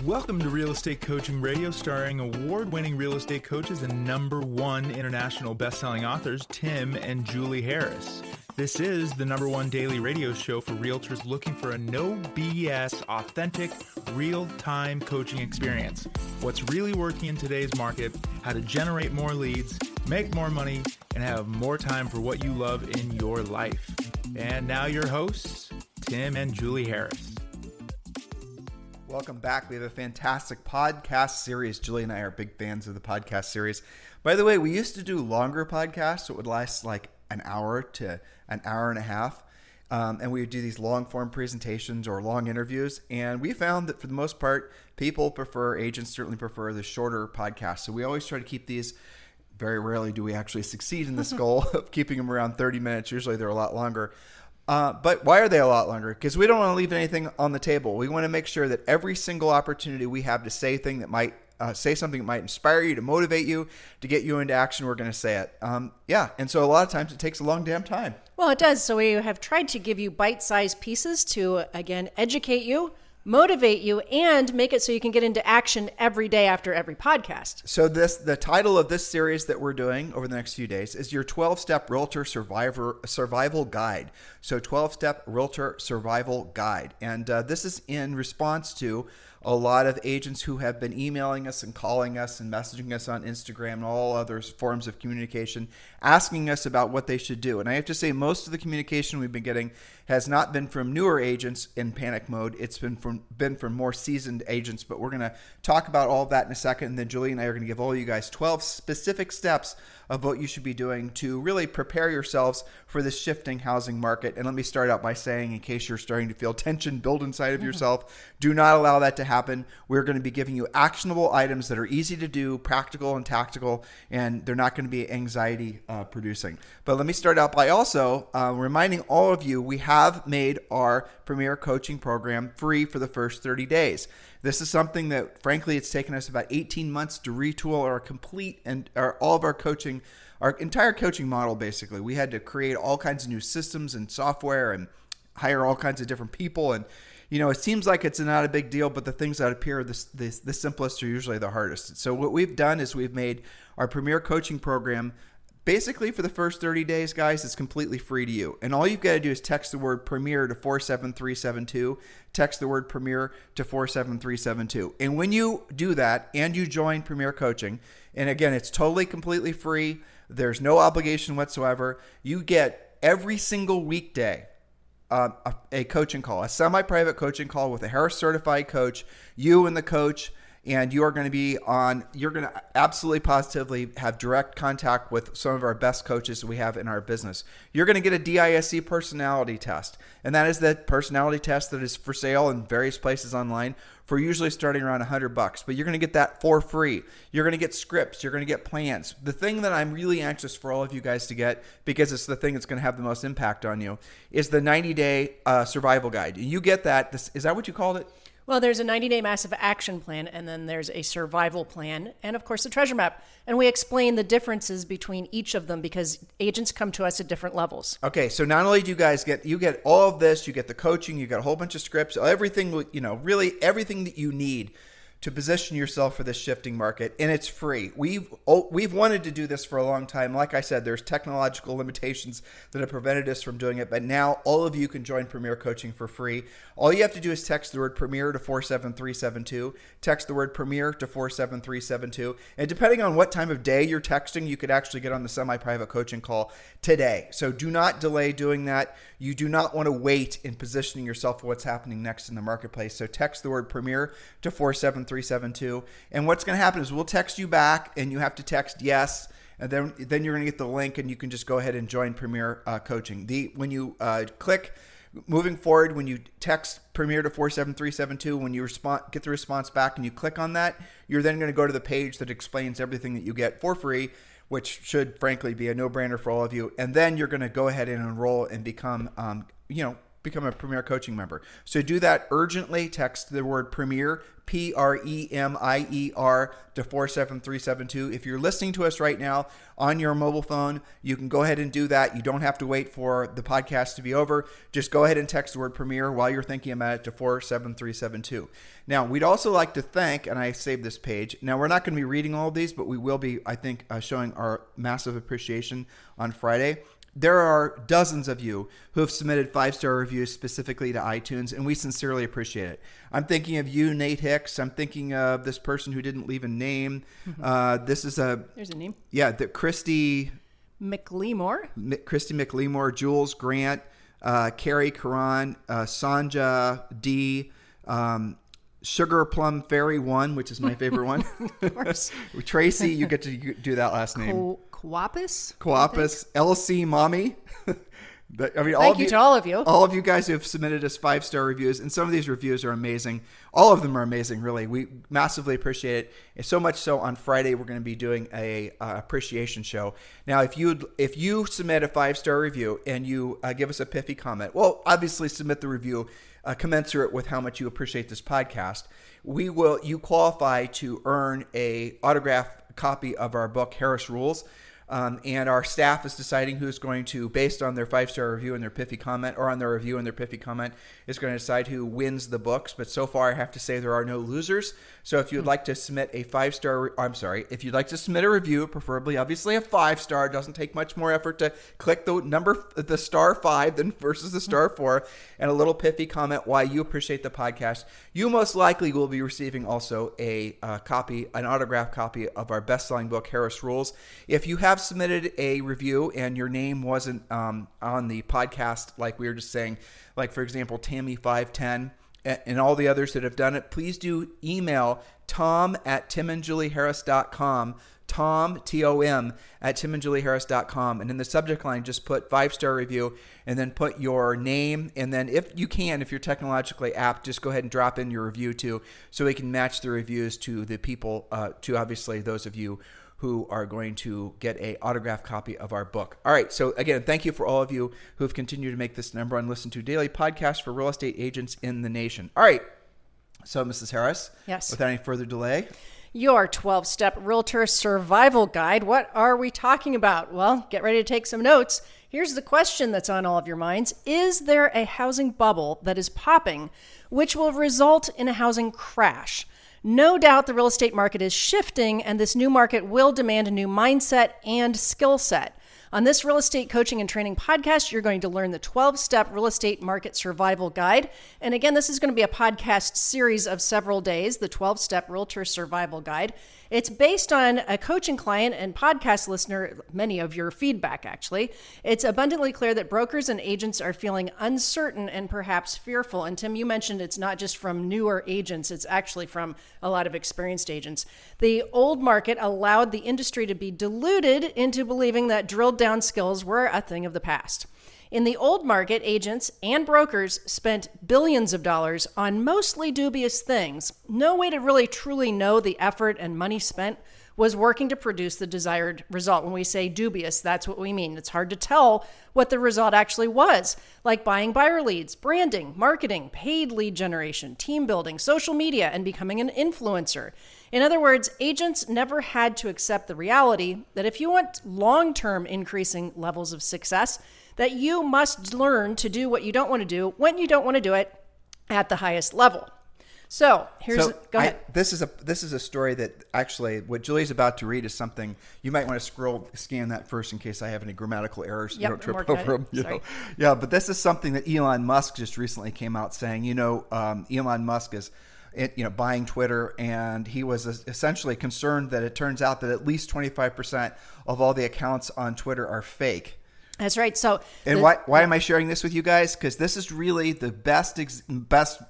Welcome to Real Estate Coaching Radio, starring award-winning real estate coaches and #1 international best-selling authors, Tim and Julie Harris. This is the #1 daily radio show for realtors looking for a no BS, authentic, real-time coaching experience. What's really working in today's market, how to generate more leads, make more money, and have more time for what you love in your life. And now your hosts, Tim and Julie Harris. Welcome back. We have a fantastic podcast series. Julie and I are big fans of the podcast series. By the way, we used to do longer podcasts, so it would last like an hour to an hour and a half. And we would do these long form presentations or long interviews. And we found that for the most part, agents certainly prefer the shorter podcasts. So we always try to keep these. Very rarely do we actually succeed in this goal of keeping them around 30 minutes. Usually they're a lot longer. But why are they a lot longer? Because we don't want to leave anything on the table. We want to make sure that every single opportunity we have to say something that might inspire you, to motivate you, to get you into action, we're going to say it. And so a lot of times it takes a long damn time. Well, it does. So we have tried to give you bite-sized pieces to, again, educate you, motivate you, and make it so you can get into action every day after every podcast. So the title of this series that we're doing over the next few days is your 12-Step Realtor Survival Guide. So 12-Step Realtor Survival Guide. And this is in response to a lot of agents who have been emailing us and calling us and messaging us on Instagram and all other forms of communication, asking us about what they should do. And I have to say, most of the communication we've been getting has not been from newer agents in panic mode. It's been from more seasoned agents, but we're going to talk about all of that in a second. And then Julie and I are going to give all you guys 12 specific steps of what you should be doing to really prepare yourselves for this shifting housing market. And let me start out by saying, in case you're starting to feel tension build inside of yourself, do not allow that to happen. We're going to be giving you actionable items that are easy to do, practical and tactical, and they're not going to be anxiety producing. But let me start out by also reminding all of you, we have made our Premier Coaching Program free for the first 30 days. This is something that, frankly, it's taken us about 18 months to retool all of our coaching, our entire coaching model, basically. We had to create all kinds of new systems and software and hire all kinds of different people. And, it seems like it's not a big deal, but the things that appear the simplest are usually the hardest. So what we've done is we've made our Premier Coaching Program basically for the first 30 days, guys. It's completely free to you. And all you've got to do is text the word Premier to 47372. Text the word Premier to 47372. And when you do that and you join Premier Coaching, and again, it's totally completely free. There's no obligation whatsoever. You get every single weekday a coaching call, a semi-private coaching call with a Harris certified coach, you and the coach. And you're going to absolutely positively have direct contact with some of our best coaches we have in our business. You're going to get a DISC personality test. And that is that personality test that is for sale in various places online for usually starting around $100. But you're going to get that for free. You're going to get scripts. You're going to get plans. The thing that I'm really anxious for all of you guys to get, because it's the thing that's going to have the most impact on you, is the 90-day survival guide. You get that. Is that what you called it? Well, there's a 90-day massive action plan, and then there's a survival plan, and of course the treasure map. And we explain the differences between each of them because agents come to us at different levels. Okay, so not only do you guys get all of this, you get the coaching, you get a whole bunch of scripts, everything, really everything that you need to position yourself for this shifting market, and it's free. We've wanted to do this for a long time. Like I said, there's technological limitations that have prevented us from doing it, but now all of you can join Premier Coaching for free. All you have to do is text the word Premier to 47372. Text the word Premier to 47372. And depending on what time of day you're texting, you could actually get on the semi-private coaching call today. So do not delay doing that. You do not want to wait in positioning yourself for what's happening next in the marketplace. So text the word Premier to 47372. And what's going to happen is we'll text you back, and you have to text yes. And then you're going to get the link, and you can just go ahead and join Premier Coaching. When you click moving forward, when you text Premier to 47372, when you get the response back and you click on that, you're then going to go to the page that explains everything that you get for free, which should frankly be a no-brainer for all of you. And then you're going to go ahead and enroll and become, become a Premier Coaching member. So do that urgently. Text the word Premier, Premier, to 47372. If you're listening to us right now on your mobile phone, you can go ahead and do that. You don't have to wait for the podcast to be over. Just go ahead and text the word Premier while you're thinking about it to 47372. Now, we'd also like to thank, and I saved this page. Now, we're not going to be reading all of these, but we will be, I think, showing our massive appreciation on Friday. There are dozens of you who have submitted 5-star reviews specifically to iTunes, and we sincerely appreciate it. I'm thinking of you, Nate Hicks. I'm thinking of this person who didn't leave a name. There's a name. Yeah, Christy McLemore, Jules Grant, Carrie Karan, Sanja D, Sugar Plum Fairy 1, which is my favorite one. Of course. Tracy, you get to do that last name. Coapis, LC Mommy. Thank you to all of you. All of you guys who have submitted us 5-star reviews, and some of these reviews are amazing. All of them are amazing, really. We massively appreciate it. And so much so, on Friday we're going to be doing a appreciation show. Now, if you submit a 5-star review and you give us a pithy comment, well, obviously submit the review commensurate with how much you appreciate this podcast. You qualify to earn a autographed copy of our book, Harris Rules. And our staff is deciding who's going to, based on their 5-star review and their pithy comment, or on their review and their pithy comment, is going to decide who wins the books. But so far, I have to say there are no losers. So if you'd like to submit a if you'd like to submit a review, preferably obviously a 5-star, doesn't take much more effort to click the star 5 than versus the star 4, and a little pithy comment why you appreciate the podcast. You most likely will be receiving also an autographed copy of our best-selling book, Harris Rules. If you have submitted a review and your name wasn't on the podcast, like we were just saying, like for example Tammy510 and all the others that have done it, please do email tom@timandjulieharris.com, Tom, T-O-M, @timandjulieharris.com, and in the subject line just put 5-star review and then put your name, and then if you're technologically apt, just go ahead and drop in your review too, so we can match the reviews to the people, to obviously those of you who are going to get a autographed copy of our book. All right, so again, thank you for all of you who have continued to make this number one listened to daily podcast for real estate agents in the nation. All right, so Mrs. Harris, yes, without any further delay, your 12-step realtor survival guide. What are we talking about? Well, get ready to take some notes. Here's the question that's on all of your minds. Is there a housing bubble that is popping, which will result in a housing crash? No doubt the real estate market is shifting, and this new market will demand a new mindset and skill set. On this real estate coaching and training podcast, you're going to learn the 12-step real estate market survival guide. And again, this is going to be a podcast series of several days, the 12-step realtor survival guide. It's based on a coaching client and podcast listener, many of your feedback, actually. It's abundantly clear that brokers and agents are feeling uncertain and perhaps fearful. And Tim, you mentioned it's not just from newer agents, it's actually from a lot of experienced agents. The old market allowed the industry to be deluded into believing that drilled down skills were a thing of the past. In the old market, agents and brokers spent billions of dollars on mostly dubious things. No way to really truly know the effort and money spent was working to produce the desired result. When we say dubious, that's what we mean. It's hard to tell what the result actually was, like buying buyer leads, branding, marketing, paid lead generation, team building, social media, and becoming an influencer. In other words, agents never had to accept the reality that if you want long-term increasing levels of success, that you must learn to do what you don't want to do when you don't want to do it at the highest level. So go ahead. This is a story that actually what Julie's about to read is something you might want to scan that first in case I have any grammatical errors. Yep, you don't trip over them. Yeah, but this is something that Elon Musk just recently came out saying. Elon Musk is buying Twitter, and he was essentially concerned that it turns out that at least 25% of all the accounts on Twitter are fake. That's right. Why am I sharing this with you guys? Because this is really the best,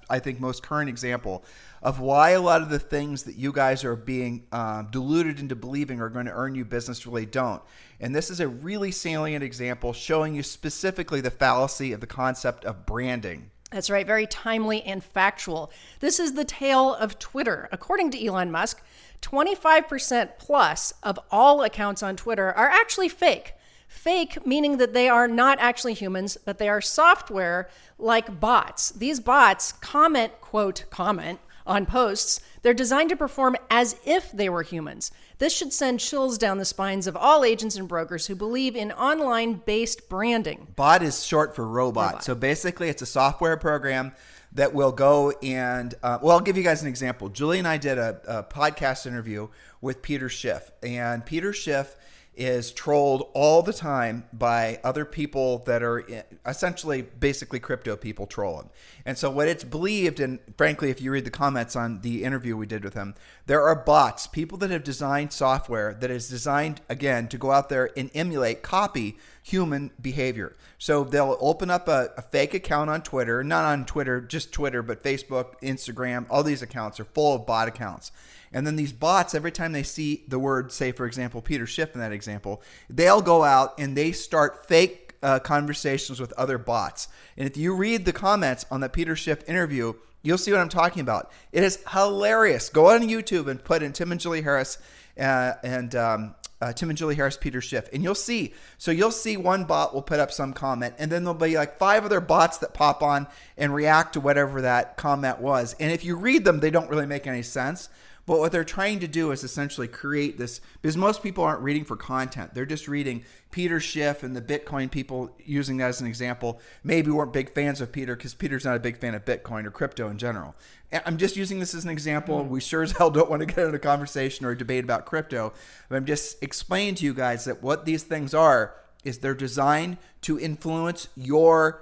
I think, most current example of why a lot of the things that you guys are being deluded into believing are going to earn you business really don't. And this is a really salient example showing you specifically the fallacy of the concept of branding. That's right. Very timely and factual. This is the tale of Twitter. According to Elon Musk, 25% plus of all accounts on Twitter are actually fake. Fake, meaning that they are not actually humans, but they are software like bots. These bots comment on posts. They're designed to perform as if they were humans. This should send chills down the spines of all agents and brokers who believe in online-based branding. Bot is short for robot. So basically, it's a software program that will go and, I'll give you guys an example. Julie and I did a podcast interview with Peter Schiff, and Peter Schiff is trolled all the time by other people that are essentially basically crypto people troll him. And so what it's believed, and frankly, if you read the comments on the interview we did with him, there are bots, people that have designed software that is designed, again, to go out there and emulate, copy human behavior. So they'll open up a fake account on Twitter, not on Twitter, just Twitter, but Facebook, Instagram, all these accounts are full of bot accounts. And then these bots, every time they see the word, say, for example, Peter Schiff in that example, they'll go out and they start fake conversations with other bots. And if you read the comments on the Peter Schiff interview, you'll see what I'm talking about. It is hilarious. Go on YouTube and put in Tim and Julie Harris Tim and Julie Harris, Peter Schiff, and you'll see. So you'll see one bot will put up some comment, and then there'll be like 5 other bots that pop on and react to whatever that comment was. And if you read them, they don't really make any sense. But what they're trying to do is essentially create this, because most people aren't reading for content. They're just reading Peter Schiff, and the Bitcoin people, using that as an example, maybe weren't big fans of Peter because Peter's not a big fan of Bitcoin or crypto in general. I'm just using this as an example. We sure as hell don't want to get into a conversation or a debate about crypto. But I'm just explaining to you guys that what these things are is they're designed to influence they're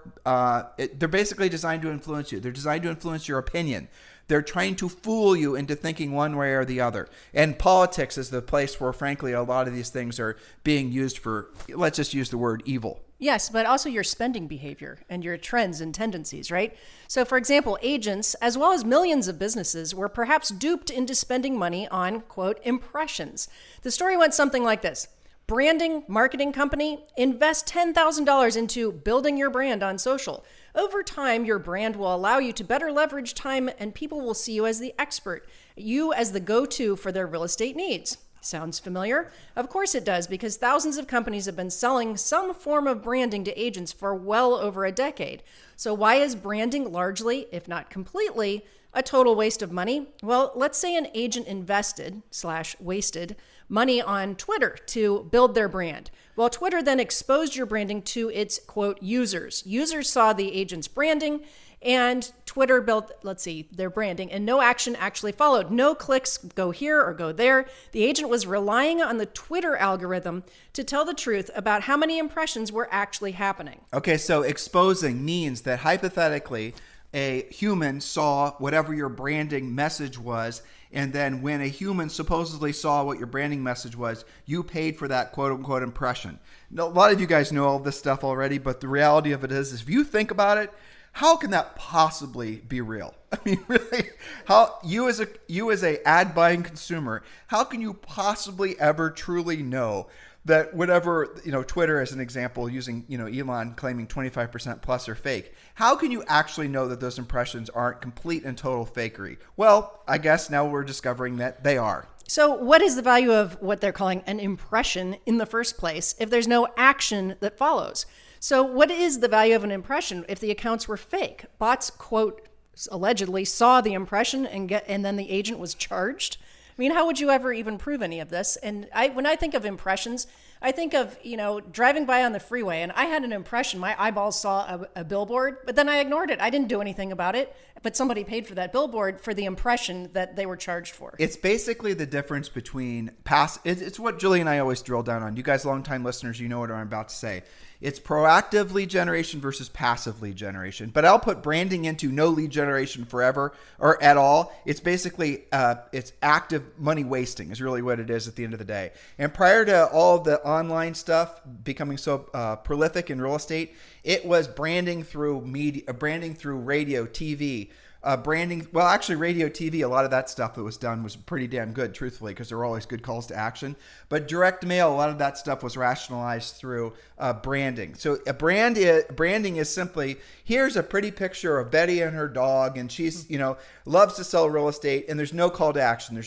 basically designed to influence you. They're designed to influence your opinion. They're trying to fool you into thinking one way or the other. And politics is the place where, frankly, a lot of these things are being used for, let's just use the word evil. Yes, but also your spending behavior and your trends and tendencies, right? So, for example, agents, as well as millions of businesses, were perhaps duped into spending money on, quote, impressions. The story went something like this. Branding marketing company, invest $10,000 into building your brand on social. Over time, your brand will allow you to better leverage time, and people will see you as the expert, you as the go-to for their real estate needs. Sounds familiar? Of course it does, because thousands of companies have been selling some form of branding to agents for well over a decade. So why is branding largely, if not completely, a total waste of money? Well, let's say an agent invested/wasted money on Twitter to build their brand. Well, Twitter then exposed your branding to its, quote, users. Users saw the agent's branding, and Twitter built, their branding, and no action actually followed. No clicks go here or go there. The agent was relying on the Twitter algorithm to tell the truth about how many impressions were actually happening. Okay, so exposing means that hypothetically, a human saw whatever your branding message was, and then when a human supposedly saw what your branding message was, you paid for that quote-unquote impression. Now, a lot of you guys know all this stuff already, but the reality of it is if you think about it, how can that possibly be real? I mean, really, how you as a ad buying consumer, how can you possibly ever truly know that whatever, Twitter as an example, using, Elon claiming 25% plus are fake. How can you actually know that those impressions aren't complete and total fakery? Well, I guess now we're discovering that they are. So what is the value of what they're calling an impression in the first place if there's no action that follows? So what is the value of an impression if the accounts were fake? Bots, quote, allegedly saw the impression and then the agent was charged. I mean, how would you ever even prove any of this? And when I think of impressions, I think of, driving by on the freeway and I had an impression. My eyeballs saw a billboard, but then I ignored it. I didn't do anything about it, but somebody paid for that billboard for the impression that they were charged for. It's basically the difference between it's what Julie and I always drill down on. You guys, longtime listeners, you know what I'm about to say. It's proactive lead generation versus passive lead generation. But I'll put branding into no lead generation forever or at all. It's basically it's active money wasting is really what it is at the end of the day. And prior to all the online stuff becoming so prolific in real estate, it was branding through media, branding through radio, TV, branding. Well, actually, radio, TV, a lot of that stuff that was done was pretty damn good, truthfully, because there were always good calls to action. But direct mail, a lot of that stuff was rationalized through branding. So branding is simply, here's a pretty picture of Betty and her dog, and she's, loves to sell real estate, and there's no call to action.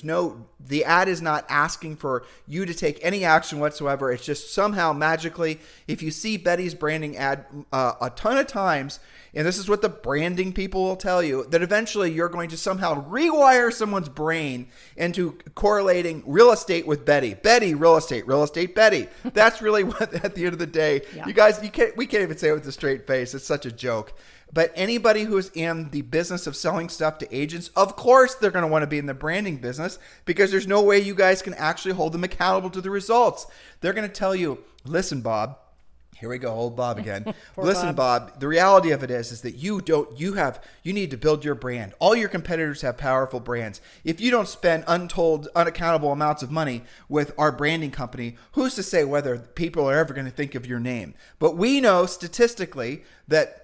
The ad is not asking for you to take any action whatsoever. It's just somehow magically, if you see Betty's branding ad a ton of times, and this is what the branding people will tell you, that eventually you're going to somehow rewire someone's brain into correlating real estate with Betty. Betty, real estate, Betty. That's really what, at the end of the day, you guys, we can't even say it with a straight face. It's such a joke. But anybody who is in the business of selling stuff to agents, of course they're going to want to be in the branding business, because there's no way you guys can actually hold them accountable to the results. They're going to tell you, listen, Bob. Here we go, old Bob again. Listen, Bob, the reality of it is that you need to build your brand. All your competitors have powerful brands. If you don't spend unaccountable amounts of money with our branding company, who's to say whether people are ever going to think of your name? But we know statistically that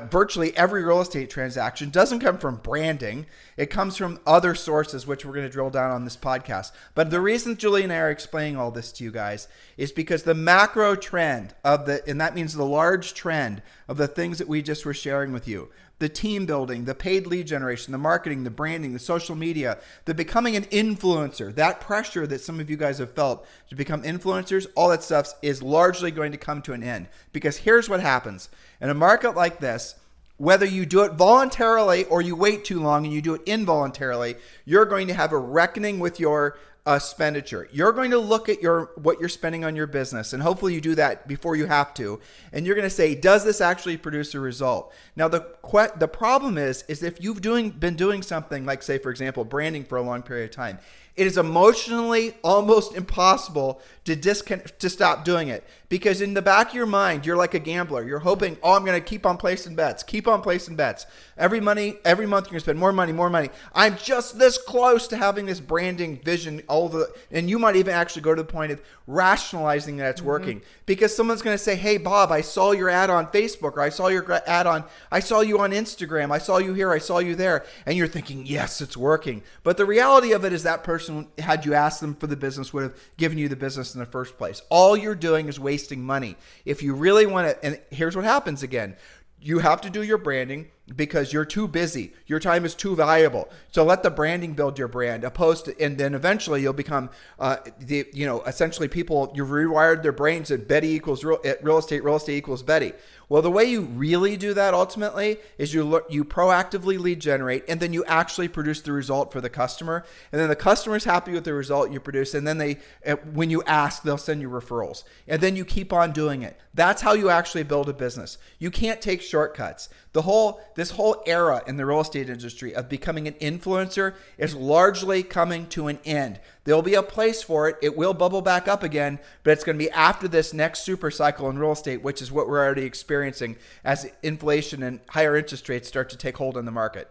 virtually every real estate transaction doesn't come from branding. It comes from other sources, which we're going to drill down on this podcast. But the reason Julie and I are explaining all this to you guys is because the macro trend and that means the large trend of the things that we just were sharing with you, the team building, the paid lead generation, the marketing, the branding, the social media, the becoming an influencer, that pressure that some of you guys have felt to become influencers, all that stuff is largely going to come to an end. Because here's what happens. In a market like this, whether you do it voluntarily or you wait too long and you do it involuntarily, you're going to have a reckoning with your expenditure. You're going to look at what you're spending on your business, and hopefully you do that before you have to, and you're going to say, does this actually produce a result? Now the problem is if you've been doing something like, say, for example, branding for a long period of time, it is emotionally almost impossible to stop doing it, because in the back of your mind, you're like a gambler. You're hoping, I'm going to keep on placing bets. Every month you're going to spend more money. I'm just this close to having this branding vision, and you might even actually go to the point of rationalizing that it's working, because someone's going to say, hey, Bob, I saw your ad on Facebook, or I saw you on Instagram. I saw you here. I saw you there. And you're thinking, yes, it's working. But the reality of it is that person, had you asked them for the business, would have given you the business in the first place. All you're doing is wasting money. If you really want to, and here's what happens again. You have to do your branding because you're too busy. Your time is too valuable. So let the branding build your brand, and then eventually you'll become, essentially people, you've rewired their brains that Betty equals real estate equals Betty. Well, the way you really do that ultimately is you proactively lead generate, and then you actually produce the result for the customer. And then the customer is happy with the result you produce. And then when you ask, they'll send you referrals. And then you keep on doing it. That's how you actually build a business. You can't take shortcuts. This whole era in the real estate industry of becoming an influencer is largely coming to an end. There'll be a place for it. It will bubble back up again, but it's going to be after this next super cycle in real estate, which is what we're already experiencing as inflation and higher interest rates start to take hold in the market.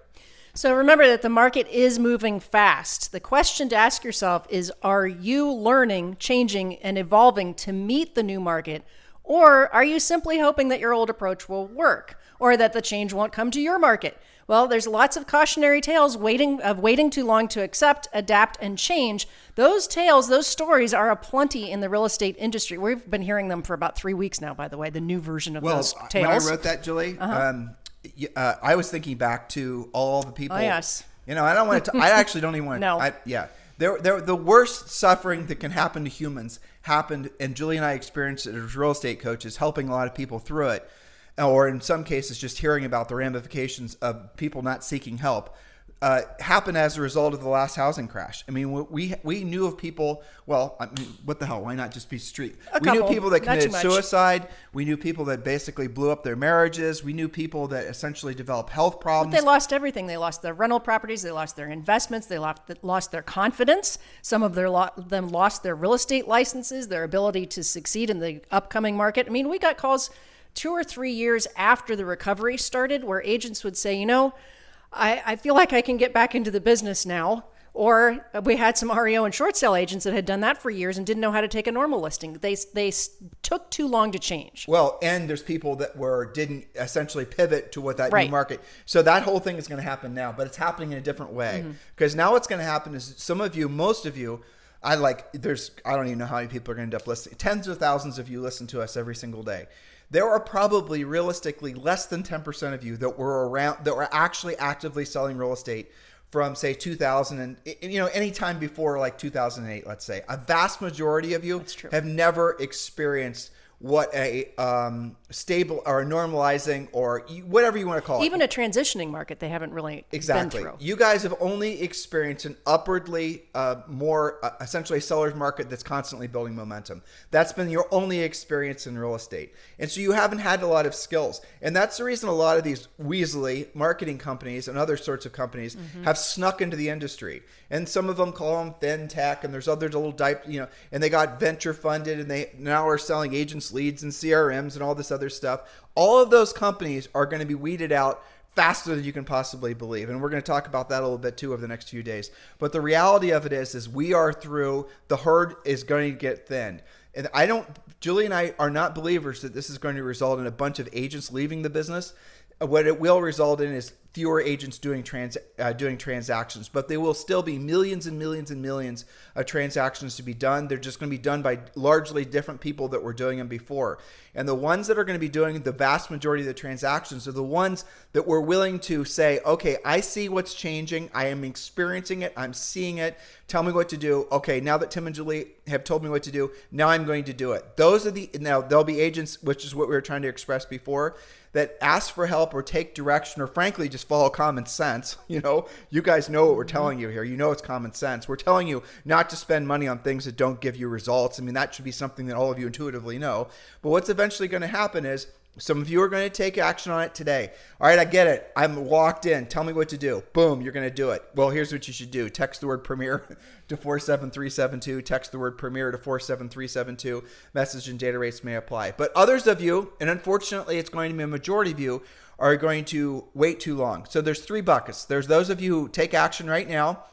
So remember that the market is moving fast. The question to ask yourself is, are you learning, changing, and evolving to meet the new market? Or are you simply hoping that your old approach will work, or that the change won't come to your market? Well, there's lots of cautionary tales waiting too long to accept, adapt, and change. Those tales, those stories are aplenty in the real estate industry. We've been hearing them for about 3 weeks now, by the way, the new version of those tales. When I wrote that, Julie, I was thinking back to all the people. Oh, yes. I actually don't even want to. No. The worst suffering that can happen to humans happened, and Julie and I experienced it as real estate coaches, helping a lot of people through it, or in some cases just hearing about the ramifications of people not seeking help, happened as a result of the last housing crash. I mean, we knew of people, what the hell? Why not just be street? We knew people that committed suicide. We knew people that basically blew up their marriages. We knew people that essentially developed health problems. But they lost everything. They lost their rental properties. They lost their investments. They lost their confidence. Some of them lost their real estate licenses, their ability to succeed in the upcoming market. I mean, we got calls 2 or 3 years after the recovery started where agents would say, I feel like I can get back into the business now. Or we had some REO and short sale agents that had done that for years and didn't know how to take a normal listing. They took too long to change. Well, and there's people that didn't essentially pivot to what that Right. new market. So that whole thing is going to happen now, but it's happening in a different way. Because now what's going to happen is some of you, most of you, I don't even know how many people are going to end up listening. Tens of thousands of you listen to us every single day. There are probably realistically less than 10% of you that were actually actively selling real estate from say 2000 and any time before like 2008, let's say. A vast majority of you have never experienced what a stable or a normalizing or whatever you want to call it. Even a transitioning market, they haven't really been through. You guys have only experienced an upwardly more essentially a seller's market that's constantly building momentum. That's been your only experience in real estate. And so you haven't had a lot of skills. And that's the reason a lot of these Weasley marketing companies and other sorts of companies have snuck into the industry. And some of them call them FinTech, and there's others a little and they got venture funded, and they now are selling agents leads and CRMs and all this other stuff. All of those companies are going to be weeded out faster than you can possibly believe. And we're going to talk about that a little bit too over the next few days. But the reality of it is we are through, the herd is going to get thinned. And Julie and I are not believers that this is going to result in a bunch of agents leaving the business. What it will result in is fewer agents doing transactions, but there will still be millions and millions and millions of transactions to be done. They're just going to be done by largely different people that were doing them before. And the ones that are going to be doing the vast majority of the transactions are the ones that were willing to say, okay, I see what's changing. I am experiencing it. I'm seeing it. Tell me what to do. Okay, now that Tim and Julie have told me what to do, now I'm going to do it. Now there'll be agents, which is what we were trying to express before, that ask for help or take direction or frankly just follow common sense. You guys know what we're telling you here. It's common sense. We're telling you not to spend money on things that don't give you results. I mean, that should be something that all of you intuitively know. But what's eventually going to happen is some of you are going to take action on it today. All right, I get it. I'm locked in. Tell me what to do. Boom, you're going to do it. Well, here's what you should do. Text the word Premier to 47372. Text the word Premier to 47372. Message and data rates may apply. But others of you, and unfortunately it's going to be a majority of you, are going to wait too long. So there's three buckets. There's those of you who take action right now,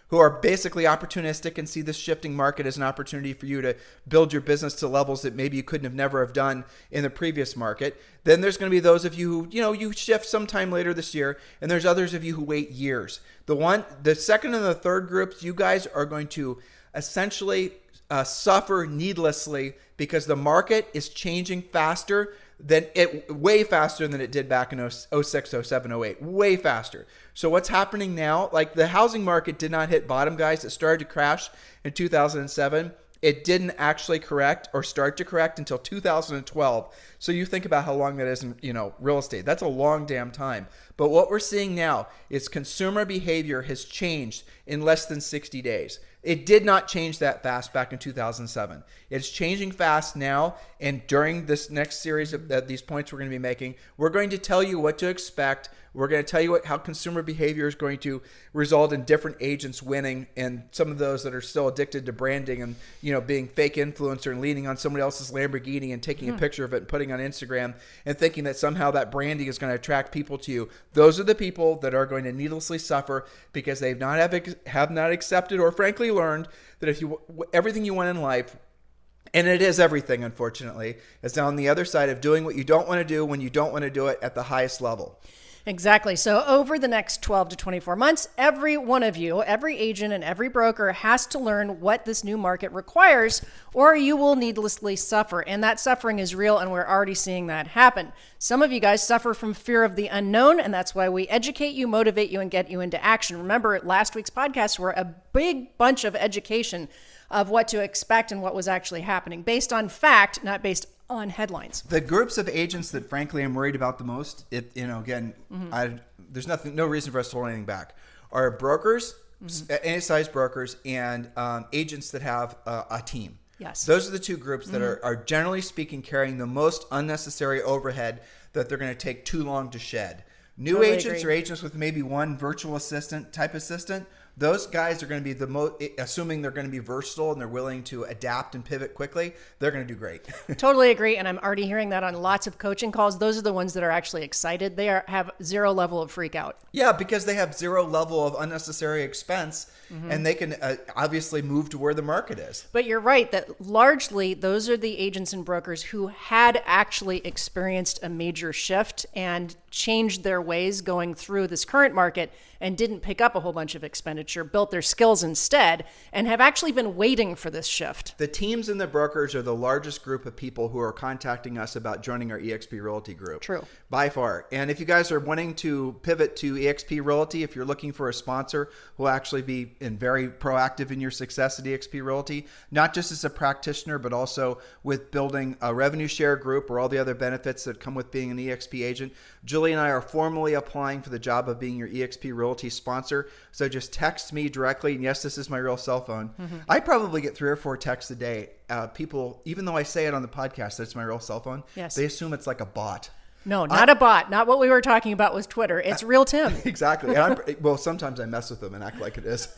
who are basically opportunistic and see this shifting market as an opportunity for you to build your business to levels that maybe you couldn't have never have done in the previous market. Then there's going to be those of you who, you shift sometime later this year, and there's others of you who wait years. The second and the third groups, you guys are going to essentially suffer needlessly because the market is changing way faster than it did back in 06, 07, 08, way faster. So what's happening now, like the housing market did not hit bottom, guys. It started to crash in 2007. It didn't actually correct or start to correct until 2012. So you think about how long that is in, real estate. That's a long damn time. But what we're seeing now is consumer behavior has changed in less than 60 days. It did not change that fast back in 2007. It's changing fast now. And during this next series of these points we're going to be making, we're going to tell you what to expect. We're going to tell you how consumer behavior is going to result in different agents winning, and some of those that are still addicted to branding and being fake influencer and leaning on somebody else's Lamborghini and taking a picture of it and putting it on Instagram and thinking that somehow that branding is going to attract people to you. Those are the people that are going to needlessly suffer because they've have not accepted or frankly learned that if everything you want in life, and it is everything, unfortunately, is on the other side of doing what you don't want to do when you don't want to do it at the highest level. Exactly. So over the next 12 to 24 months, every one of you, every agent and every broker has to learn what this new market requires, or you will needlessly suffer. And that suffering is real, and we're already seeing that happen. Some of you guys suffer from fear of the unknown, and that's why we educate you, motivate you, and get you into action. Remember, last week's podcasts were a big bunch of education of what to expect and what was actually happening, based on fact, not based on headlines. The groups of agents that frankly I'm worried about the most, there's no reason for us to hold anything back, are brokers, any size brokers, and agents that have a team. Yes. Those are the two groups that are generally speaking carrying the most unnecessary overhead that they're going to take too long to shed. New Totally agents agree. or agents with maybe one virtual assistant type assistant, those guys are going to be the most, assuming they're going to be versatile and they're willing to adapt and pivot quickly, they're going to do great. Totally agree. And I'm already hearing that on lots of coaching calls. Those are the ones that are actually excited. They have zero level of freak out. Yeah, because they have zero level of unnecessary expense and they can obviously move to where the market is. But you're right that largely those are the agents and brokers who had actually experienced a major shift and changed their ways going through this current market and didn't pick up a whole bunch of expenditure, built their skills instead, and have actually been waiting for this shift. The teams and the brokers are the largest group of people who are contacting us about joining our eXp Realty group. True. By far. And if you guys are wanting to pivot to eXp Realty, if you're looking for a sponsor who will actually be very proactive in your success at eXp Realty, not just as a practitioner, but also with building a revenue share group or all the other benefits that come with being an eXp agent, Julie and I are formally applying for the job of being your eXp Realty sponsor. So just text me directly. And yes, this is my real cell phone. I probably get 3 or 4 texts a day. People, even though I say it on the podcast, that's my real cell phone. Yes. They assume it's like a bot. No, not a bot. Not what we were talking about was Twitter. It's real Tim. Exactly. And well, sometimes I mess with them and act like it is.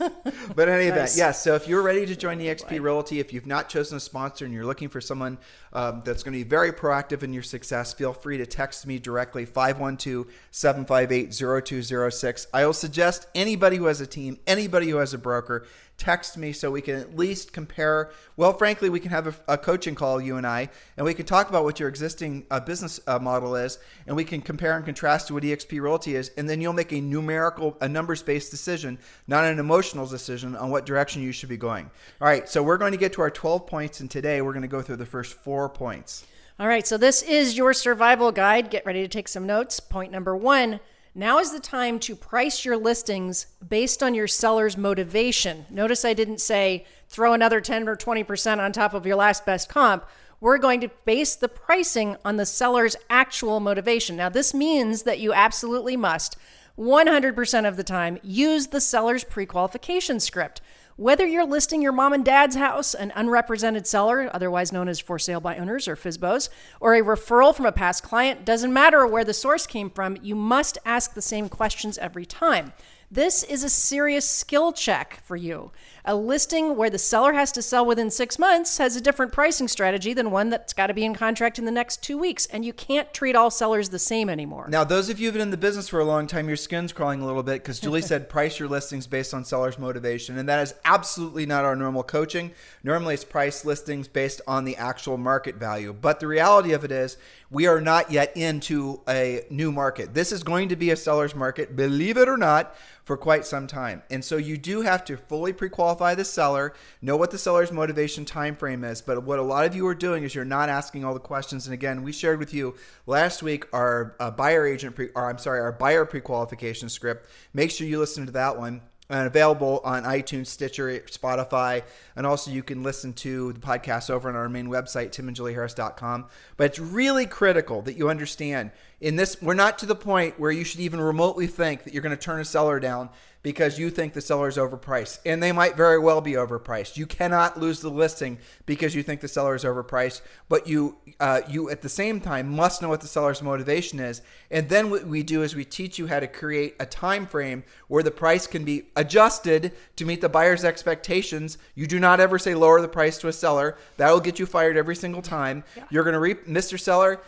But in any event, yes. So if you're ready to join eXp Realty, if you've not chosen a sponsor and you're looking for someone that's going to be very proactive in your success, feel free to text me directly, 512-758-0206. I will suggest anybody who has a team, anybody who has a broker, text me so we can at least compare. Well, frankly, we can have a coaching call, you and I, and we can talk about what your existing business model is, and we can compare and contrast to what eXp Realty is, and then you'll make a numbers-based decision, not an emotional decision on what direction you should be going. All right, so we're going to get to our 12 points, and today we're going to go through the first 4 points. All right, so this is your survival guide. Get ready to take some notes. Point number 1. Now is the time to price your listings based on your seller's motivation. Notice I didn't say throw another 10 or 20% on top of your last best comp. We're going to base the pricing on the seller's actual motivation. Now, this means that you absolutely must, 100% of the time, use the seller's pre-qualification script. Whether you're listing your mom and dad's house, an unrepresented seller, otherwise known as for sale by owners or FSBOs, or a referral from a past client, doesn't matter where the source came from, you must ask the same questions every time. This is a serious skill check for you. A listing where the seller has to sell within 6 months has a different pricing strategy than one that's got to be in contract in the next 2 weeks, and you can't treat all sellers the same anymore. Now, those of you who've been in the business for a long time, your skin's crawling a little bit because Julie said price your listings based on seller's motivation, and that is absolutely not our normal coaching. Normally, it's price listings based on the actual market value, but the reality of it is we are not yet into a new market. This is going to be a seller's market, believe it or not, for quite some time. And so you do have to fully pre-qualify the seller, know what the seller's motivation time frame is. But what a lot of you are doing is you're not asking all the questions. And again, we shared with you last week our buyer pre-qualification script. Make sure you listen to that one. And available on iTunes, Stitcher, Spotify, and also you can listen to the podcast over on our main website, timandjulieharris.com. But it's really critical that you understand in this, we're not to the point where you should even remotely think that you're going to turn a seller down because you think the seller is overpriced. And they might very well be overpriced. You cannot lose the listing because you think the seller is overpriced, but you at the same time must know what the seller's motivation is. And then what we do is we teach you how to create a time frame where the price can be adjusted to meet the buyer's expectations. You do not ever say lower the price to a seller. That will get you fired every single time. Yeah. You're going to Mr. Seller,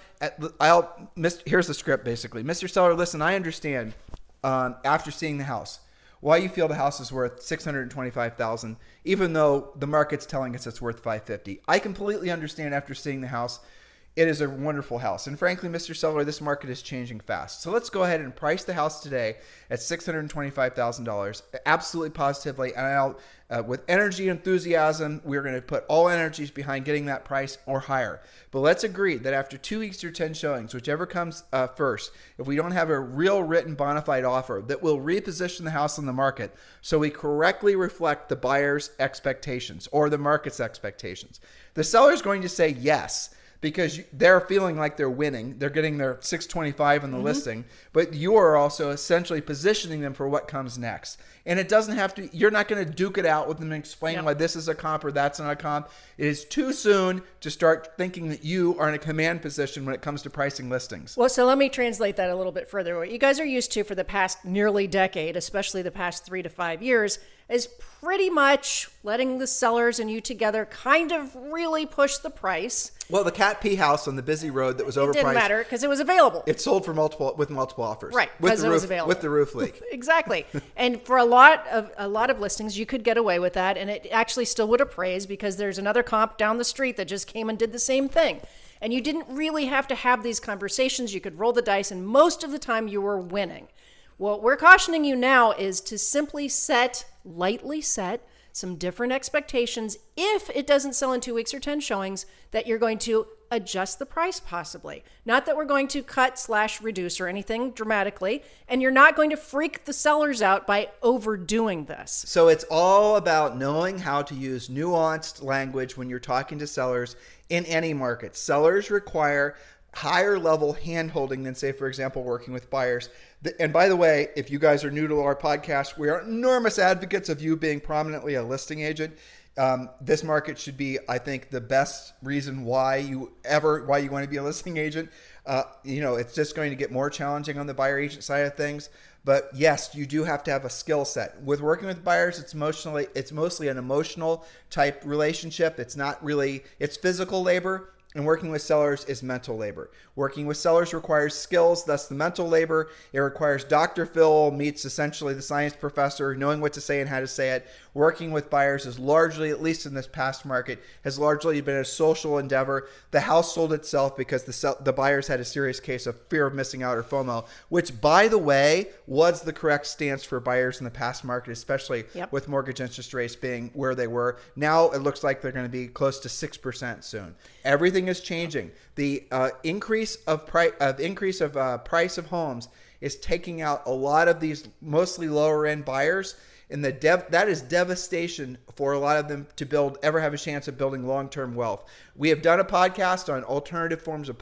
here's the script basically. Mr. Seller, listen, I understand after seeing the house why you feel the house is worth $625,000, even though the market's telling us it's worth $550,000. I completely understand after seeing the house. It is a wonderful house. And frankly, Mr. Seller, this market is changing fast. So let's go ahead and price the house today at $625,000, absolutely positively. And with energy and enthusiasm, we're going to put all energies behind getting that price or higher. But let's agree that after 2 weeks or 10 showings, whichever comes first, if we don't have a real written bona fide offer, that will reposition the house on the market so we correctly reflect the buyer's expectations or the market's expectations. The seller is going to say yes, because they're feeling like they're winning. They're getting their 625 in the listing, but you are also essentially positioning them for what comes next. And it doesn't have to, you're not going to duke it out with them and explain why this is a comp or that's not a comp. It is too soon to start thinking that you are in a command position when it comes to pricing listings. Well, so let me translate that a little bit further. What you guys are used to for the past nearly decade, especially the past 3 to 5 years, is pretty much letting the sellers and you together kind of really push the price. Well, the cat pee house on the busy road that was overpriced. It didn't matter because it was available. It sold for multiple offers. Right, because it was available. With the roof leak. Exactly. And for a lot of listings, you could get away with that, and it actually still would appraise because there's another comp down the street that just came and did the same thing. And you didn't really have to have these conversations. You could roll the dice, and most of the time you were winning. What we're cautioning you now is to simply lightly set some different expectations. If it doesn't sell in 2 weeks or 10 showings, that you're going to adjust the price possibly. Not that we're going to cut/reduce or anything dramatically, and you're not going to freak the sellers out by overdoing this. So it's all about knowing how to use nuanced language when you're talking to sellers in any market. Sellers require higher level hand-holding than, say, for example, working with buyers. And by the way, if you guys are new to our podcast, we are enormous advocates of you being prominently a listing agent. This market should be, I think, the best reason why you want to be a listing agent. It's just going to get more challenging on the buyer agent side of things. But yes, you do have to have a skill set. With working with buyers, it's mostly an emotional type relationship. It's physical labor. And working with sellers is mental labor. Working with sellers requires skills, thus the mental labor. It requires Dr. Phil meets essentially the science professor, knowing what to say and how to say it. Working with buyers is largely, at least in this past market, has largely been a social endeavor. The house sold itself because the buyers had a serious case of fear of missing out or FOMO, which, by the way, was the correct stance for buyers in the past market, especially with mortgage interest rates being where they were. Now it looks like they're going to be close to 6% soon. Everything is changing. The increase of price of homes is taking out a lot of these mostly lower end buyers, and that is devastation for a lot of them to ever have a chance of building long-term wealth. We have done a podcast on alternative forms of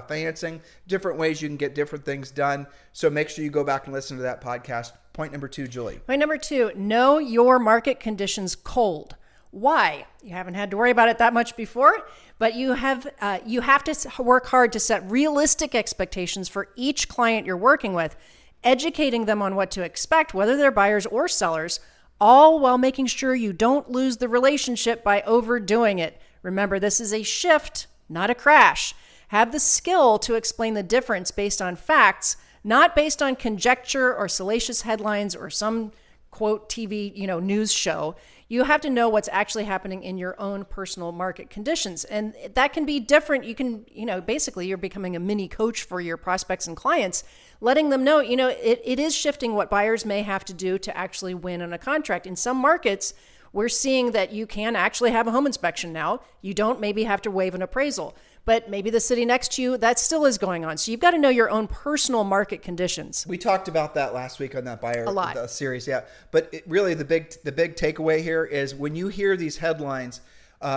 financing, different ways you can get different things done. So make sure you go back and listen to that podcast. Point number 2, Julie. Point number 2, know your market conditions cold. Why? You haven't had to worry about it that much before, but you have to work hard to set realistic expectations for each client you're working with, educating them on what to expect, whether they're buyers or sellers, all while making sure you don't lose the relationship by overdoing it. Remember, this is a shift, not a crash. Have the skill to explain the difference based on facts, not based on conjecture or salacious headlines or some quote TV, news show. You have to know what's actually happening in your own personal market conditions. And that can be different. You can, basically you're becoming a mini coach for your prospects and clients, letting them know, it is shifting what buyers may have to do to actually win on a contract. In some markets, we're seeing that you can actually have a home inspection now. You don't maybe have to waive an appraisal, but maybe the city next to you, that still is going on. So you've got to know your own personal market conditions. We talked about that last week on that buyer series. Yeah. But really the big takeaway here is when you hear these headlines,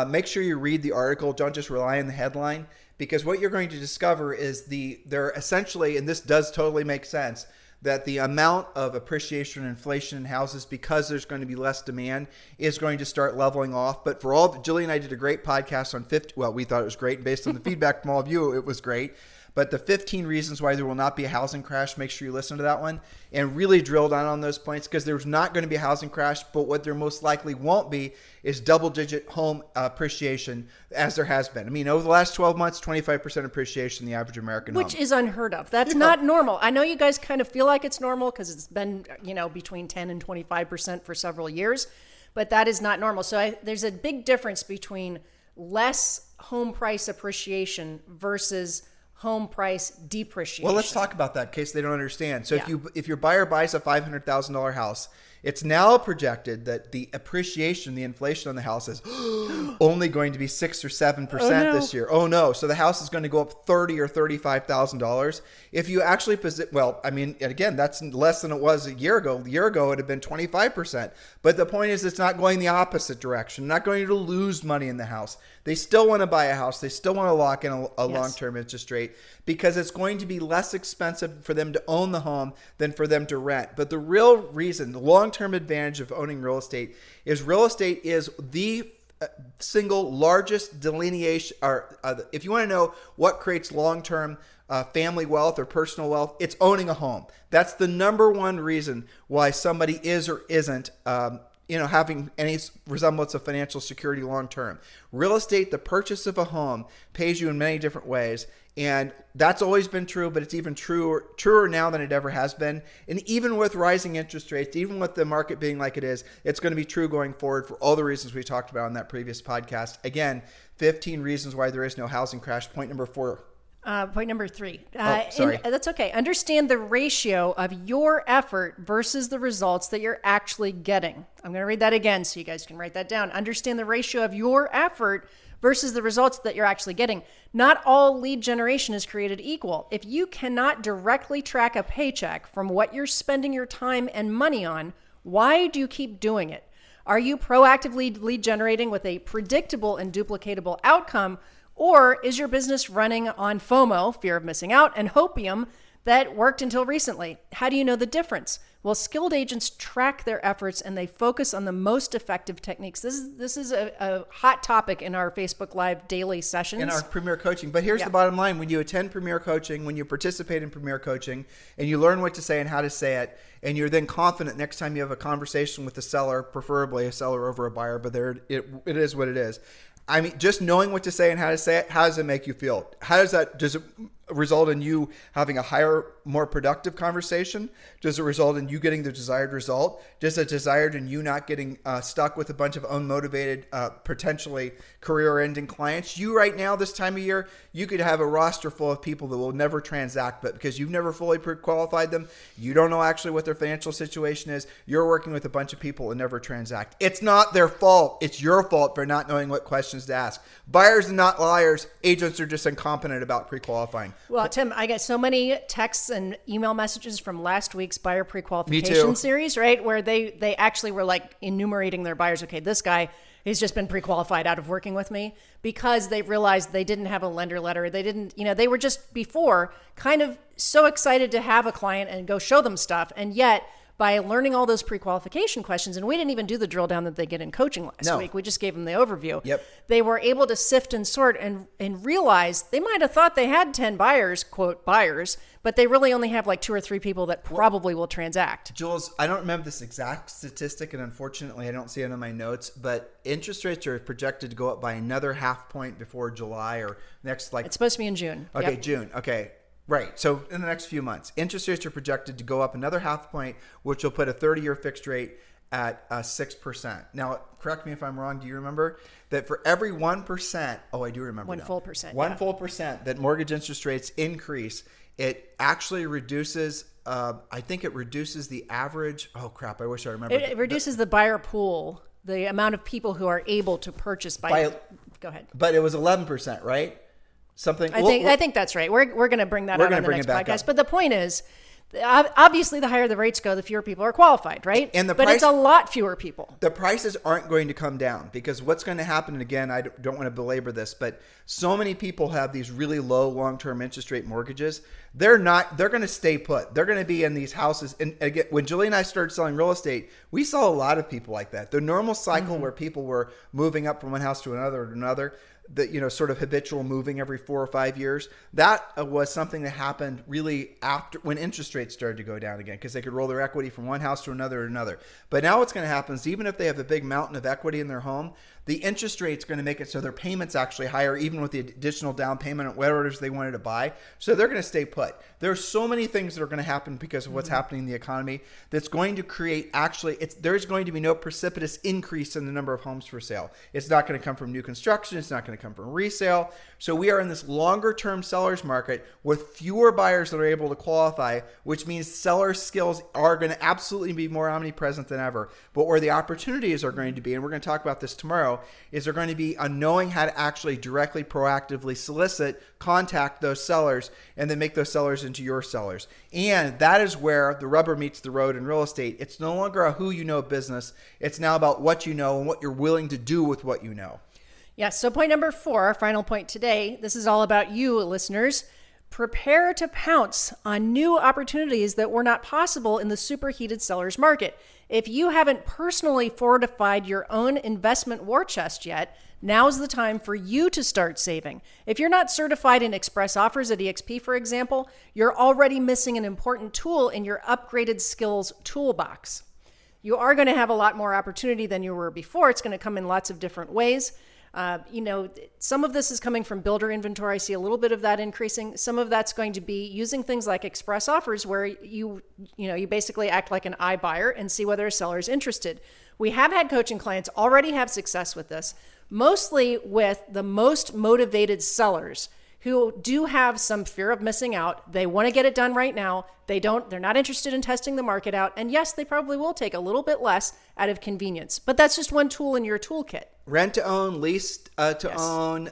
make sure you read the article. Don't just rely on the headline, because what you're going to discover is they're essentially, and this does totally make sense, that the amount of appreciation and inflation in houses, because there's going to be less demand, is going to start leveling off. But Julie and I did a great podcast on we thought it was great. Based on the feedback from all of you, it was great. But the 15 reasons why there will not be a housing crash, make sure you listen to that one and really drill down on those points, because there's not going to be a housing crash. But what there most likely won't be is double-digit home appreciation, as there has been. I mean, over the last 12 months, 25% appreciation in the average American home. Which is unheard of. That's not normal. I know you guys kind of feel like it's normal because it's been, between 10 and 25% for several years, but that is not normal. So there's a big difference between less home price appreciation versus home price depreciation. Well, let's talk about that in case they don't understand. So if your buyer buys a $500,000 house, it's now projected that the appreciation, the inflation on the house is only going to be 6 or 7% this year. Oh no! So the house is going to go up $30,000 or $35,000. If you actually again, that's less than it was a year ago. A year ago, it had been 25%. But the point is, it's not going the opposite direction. Not going to lose money in the house. They still want to buy a house. They still want to lock in a long-term interest rate, because it's going to be less expensive for them to own the home than for them to rent. But the real reason, the long-term advantage of owning real estate is the single largest delineation, or if you want to know what creates long-term family wealth or personal wealth, it's owning a home. That's the number one reason why somebody is or isn't having any resemblance of financial security long term. Real estate, the purchase of a home, pays you in many different ways. And that's always been true, but it's even truer now than it ever has been. And even with rising interest rates, even with the market being like it is, it's going to be true going forward for all the reasons we talked about in that previous podcast. Again, 15 reasons why there is no housing crash. Point number 4. Point number 3. Sorry. That's okay. Understand the ratio of your effort versus the results that you're actually getting. I'm going to read that again so you guys can write that down. Understand the ratio of your effort versus the results that you're actually getting. Not all lead generation is created equal. If you cannot directly track a paycheck from what you're spending your time and money on, why do you keep doing it? Are you proactively lead generating with a predictable and duplicatable outcome? Or is your business running on FOMO, fear of missing out, and hopium that worked until recently? How do you know the difference? Well, skilled agents track their efforts and they focus on the most effective techniques. This is a hot topic in our Facebook Live daily sessions. In our Premier Coaching. But here's the bottom line. When you attend Premier Coaching, when you participate in Premier Coaching, and you learn what to say and how to say it, and you're then confident next time you have a conversation with the seller, preferably a seller over a buyer, but it is what it is. I mean, just knowing what to say and how to say it, how does it make you feel? Does it result in you having a higher, more productive conversation? Does it result in you getting the desired result? Does it result in you not getting stuck with a bunch of unmotivated, potentially career-ending clients? You right now, this time of year, you could have a roster full of people that will never transact, but because you've never fully pre-qualified them, you don't know actually what their financial situation is, you're working with a bunch of people that never transact. It's not their fault. It's your fault for not knowing what questions to ask. Buyers are not liars. Agents are just incompetent about pre-qualifying. Well, Tim, I get so many texts and email messages from last week's buyer pre-qualification series, right? Where they actually were like enumerating their buyers. Okay, this guy, he's just been pre-qualified out of working with me because they realized they didn't have a lender letter. They didn't, they were just before kind of so excited to have a client and go show them stuff. And yet by learning all those pre-qualification questions, and we didn't even do the drill down that they get in coaching last week. We just gave them the overview. Yep. They were able to sift and sort and realize they might have thought they had 10 buyers, quote, buyers, but they really only have like 2 or 3 people that probably will transact. Jules, I don't remember this exact statistic, and unfortunately I don't see it in my notes, but interest rates are projected to go up by another 0.5 point before July or next, like... It's supposed to be in June. Okay, Yep. June. Okay. Right. So in the next few months, interest rates are projected to go up another 0.5 point, which will put a 30-year fixed rate at 6%. Now, correct me if I'm wrong. Do you remember that for every 1%? Oh, I do remember. One full percent. One full percent that mortgage interest rates increase, it actually reduces. I think it reduces the average. Oh crap! I wish I remembered. It reduces the buyer pool, the amount of people who are able to purchase by. Go ahead. But it was 11%, right? Something. I think that's right. We're going to bring that out on the next podcast. Up. But the point is, obviously, the higher the rates go, the fewer people are qualified, right? But it's a lot fewer people. The prices aren't going to come down because what's going to happen, and again, I don't want to belabor this, but so many people have these really low long-term interest rate mortgages. They're going to stay put. They're going to be in these houses. And again, when Julie and I started selling real estate, we saw a lot of people like that. The normal cycle where people were moving up from one house to another, the sort of habitual moving every 4 or 5 years, that was something that happened really after when interest rates started to go down again, because they could roll their equity from one house to another. But now what's going to happen is even if they have a big mountain of equity in their home, the interest rate's going to make it so their payment's actually higher, even with the additional down payment on whatever it is they wanted to buy. So they're going to stay put. There's so many things that are going to happen because of what's happening in the economy that's going to create there's going to be no precipitous increase in the number of homes for sale. It's not going to come from new construction. It's not going to come from resale. So we are in this longer term seller's market with fewer buyers that are able to qualify, which means seller skills are going to absolutely be more omnipresent than ever. But where the opportunities are going to be, and we're going to talk about this tomorrow, is they're going to be on knowing how to actually directly, proactively solicit, contact those sellers, and then make those sellers into your sellers. And that is where the rubber meets the road in real estate. It's no longer a who you know business. It's now about what you know and what you're willing to do with what you know. Yes. So point number 4, our final point today, this is all about you, listeners. Prepare to pounce on new opportunities that were not possible in the superheated seller's market. If you haven't personally fortified your own investment war chest yet, now's the time for you to start saving. If you're not certified in express offers at EXP, for example, you're already missing an important tool in your upgraded skills toolbox. You are going to have a lot more opportunity than you were before. It's going to come in lots of different ways. Some of this is coming from builder inventory. I see a little bit of that increasing. Some of that's going to be using things like express offers, where you basically act like an iBuyer and see whether a seller is interested. We have had coaching clients already have success with this, mostly with the most motivated sellers who do have some fear of missing out. They want to get it done right now. They're not interested in testing the market out. And yes, they probably will take a little bit less out of convenience, but that's just one tool in your toolkit. Rent to own, lease to own,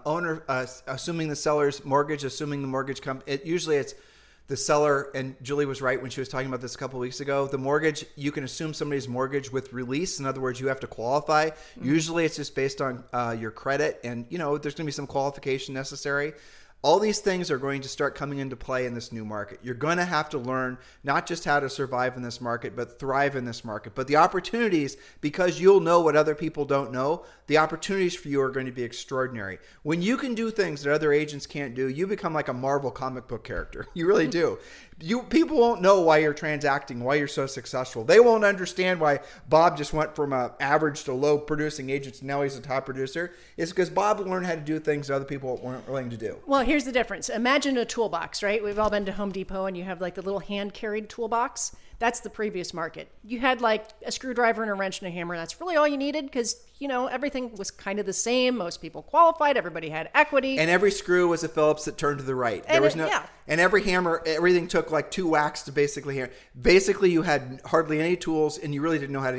owner, assuming the seller's mortgage, assuming the mortgage usually it's the seller, and Julie was right when she was talking about this a couple of weeks ago. The mortgage, you can assume somebody's mortgage with release. In other words, you have to qualify. Mm-hmm. Usually it's just based on your credit, and there's going to be some qualification necessary. All these things are going to start coming into play in this new market. You're going to have to learn not just how to survive in this market, but thrive in this market. But the opportunities, because you'll know what other people don't know, the opportunities for you are going to be extraordinary. When you can do things that other agents can't do, you become like a Marvel comic book character. You really do. People won't know why you're transacting, why you're so successful. They won't understand why Bob just went from an average to low producing agent to now he's a top producer. It's because Bob learned how to do things that other people weren't willing to do. Well, here's the difference. Imagine a toolbox, right? We've all been to Home Depot and you have like the little hand-carried toolbox. That's the previous market. You had like a screwdriver and a wrench and a hammer. That's really all you needed because, everything was kind of the same. Most people qualified. Everybody had equity. And every screw was a Phillips that turned to the right. And every hammer, everything took like 2 whacks to basically hammer. Basically, you had hardly any tools and you really didn't know how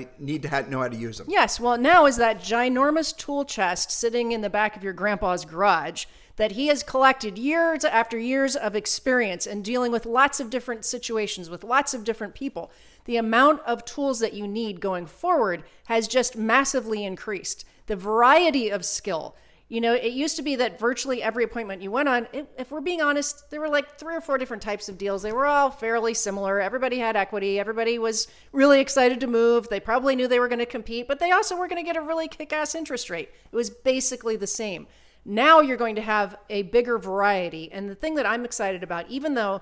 to use them. Yes. Well, now is that ginormous tool chest sitting in the back of your grandpa's garage that he has collected years after years of experience and dealing with lots of different situations with lots of different people. The amount of tools that you need going forward has just massively increased. The variety of skill. It used to be that virtually every appointment you went on, if we're being honest, there were like 3 or 4 different types of deals. They were all fairly similar. Everybody had equity. Everybody was really excited to move. They probably knew they were going to compete, but they also were going to get a really kick-ass interest rate. It was basically the same. Now you're going to have a bigger variety. And the thing that I'm excited about, even though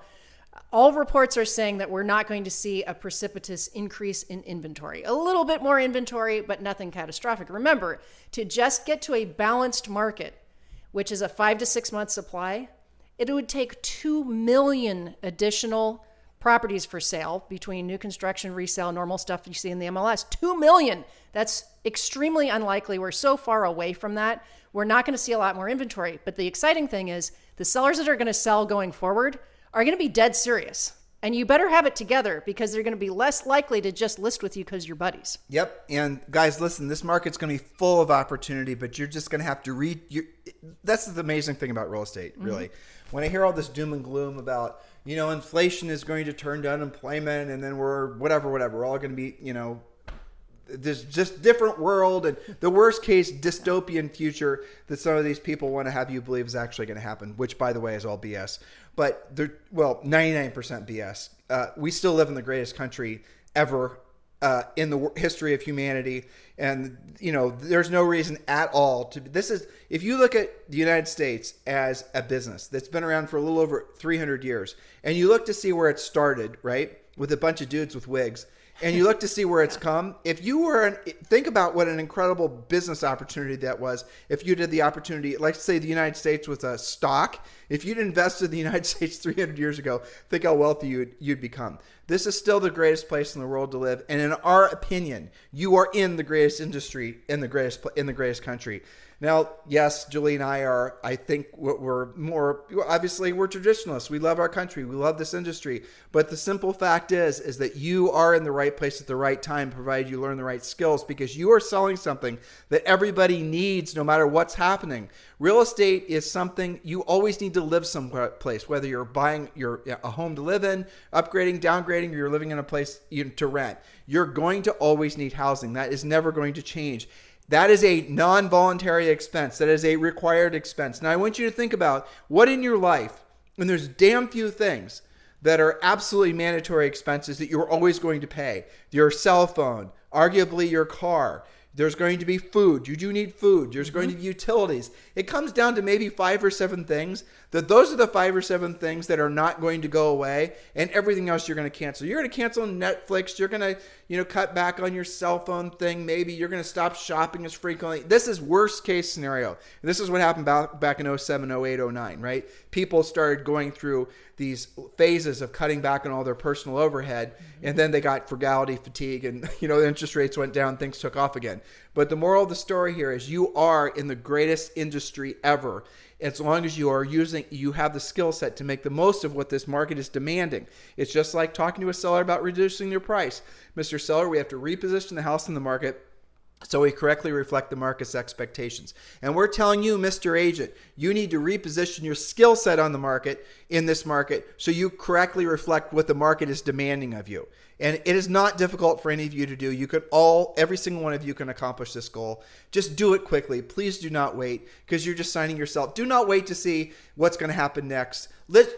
all reports are saying that we're not going to see a precipitous increase in inventory, a little bit more inventory, but nothing catastrophic. Remember, to just get to a balanced market, which is a 5 to 6 month supply, it would take 2 million additional properties for sale between new construction, resale, normal stuff you see in the MLS. 2 million. That's extremely unlikely. We're so far away from that. We're not going to see a lot more inventory. But the exciting thing is the sellers that are going to sell going forward are going to be dead serious. And you better have it together because they're going to be less likely to just list with you because you're buddies. Yep. And guys, listen, this market's going to be full of opportunity, but you're just going to have to read. That's the amazing thing about real estate, really. Mm-hmm. When I hear all this doom and gloom about, inflation is going to turn to unemployment and then we're we're all going to be, there's just different world and the worst case dystopian future that some of these people want to have you believe is actually going to happen, which by the way is all BS. But 99% BS. We still live in the greatest country ever in the history of humanity. And, there's no reason at all if you look at the United States as a business that's been around for a little over 300 years and you look to see where it started, right? With a bunch of dudes with wigs. And you look to see where it's come. If you think about what an incredible business opportunity that was. If you did the opportunity, like say the United States was a stock. If you'd invested in the United States 300 years ago, think how wealthy you'd become. This is still the greatest place in the world to live. And in our opinion, you are in the greatest industry, in the greatest country. Now, yes, Julie and I think obviously we're traditionalists. We love our country. We love this industry. But the simple fact is that you are in the right place at the right time, provided you learn the right skills, because you are selling something that everybody needs no matter what's happening. Real estate is something you always need to live someplace, whether you're buying a home to live in, upgrading, downgrading, or you're living in a place to rent. You're going to always need housing. That is never going to change. That is a non-voluntary expense. That is a required expense. Now, I want you to think about what in your life, and there's damn few things that are absolutely mandatory expenses that you're always going to pay. Your cell phone, arguably your car, There's going to be food. You do need food. There's going to be utilities. It comes down to maybe 5 or 7 things. Those are the 5 or 7 things that are not going to go away, and everything else you're going to cancel. You're going to cancel Netflix. You're going to, cut back on your cell phone thing. Maybe you're going to stop shopping as frequently. This is worst case scenario. This is what happened back in 07, 08, 09, right? People started going through these phases of cutting back on all their personal overhead, and then they got frugality fatigue, and the interest rates went down, things took off again. But the moral of the story here is you are in the greatest industry ever, as long as you have the skill set to make the most of what this market is demanding. It's just like talking to a seller about reducing their price. Mr. Seller, we have to reposition the house in the market so we correctly reflect the market's expectations. And we're telling you, Mr. Agent, you need to reposition your skill set on the market, in this market, so you correctly reflect what the market is demanding of you. And it is not difficult for any of you to do. Every single one of you can accomplish this goal. Just do it quickly. Please do not wait, because you're just signing yourself. Do not wait to see what's going to happen next.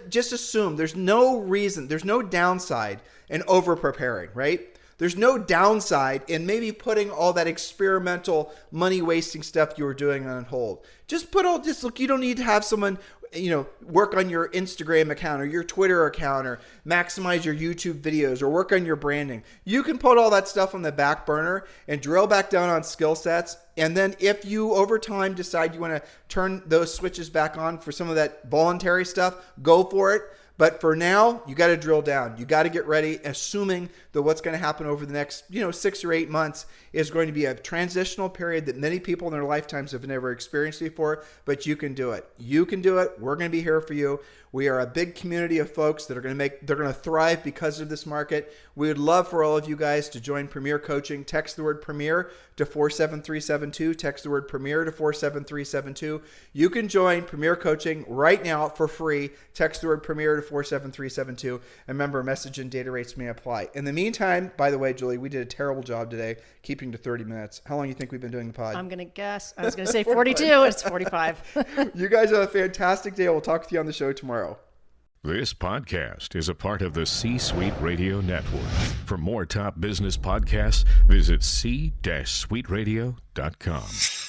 Just assume there's no reason, there's no downside in over preparing, right? There's no downside in maybe putting all that experimental money wasting stuff you were doing on hold. Look, you don't need to have someone, work on your Instagram account or your Twitter account or maximize your YouTube videos or work on your branding. You can put all that stuff on the back burner and drill back down on skill sets. And then if you over time decide you want to turn those switches back on for some of that voluntary stuff, go for it. But for now, you got to drill down. You got to get ready, assuming that what's going to happen over the next, 6 or 8 months is going to be a transitional period that many people in their lifetimes have never experienced before. But you can do it. You can do it. We're going to be here for you. We are a big community of folks that are going to thrive because of this market. We would love for all of you guys to join Premier Coaching. Text the word Premier to 47372. Text the word Premier to 47372. You can join Premier Coaching right now for free. Text the word Premier to 47372. And remember, message and data rates may apply. In the meantime, by the way, Julie, we did a terrible job today keeping to 30 minutes. How long do you think we've been doing the pod? I'm going to guess. I was going to say 42. It's 45. You guys have a fantastic day. We'll talk with you on the show tomorrow. This podcast is a part of the C-Suite Radio Network. For more top business podcasts, visit c-suiteradio.com.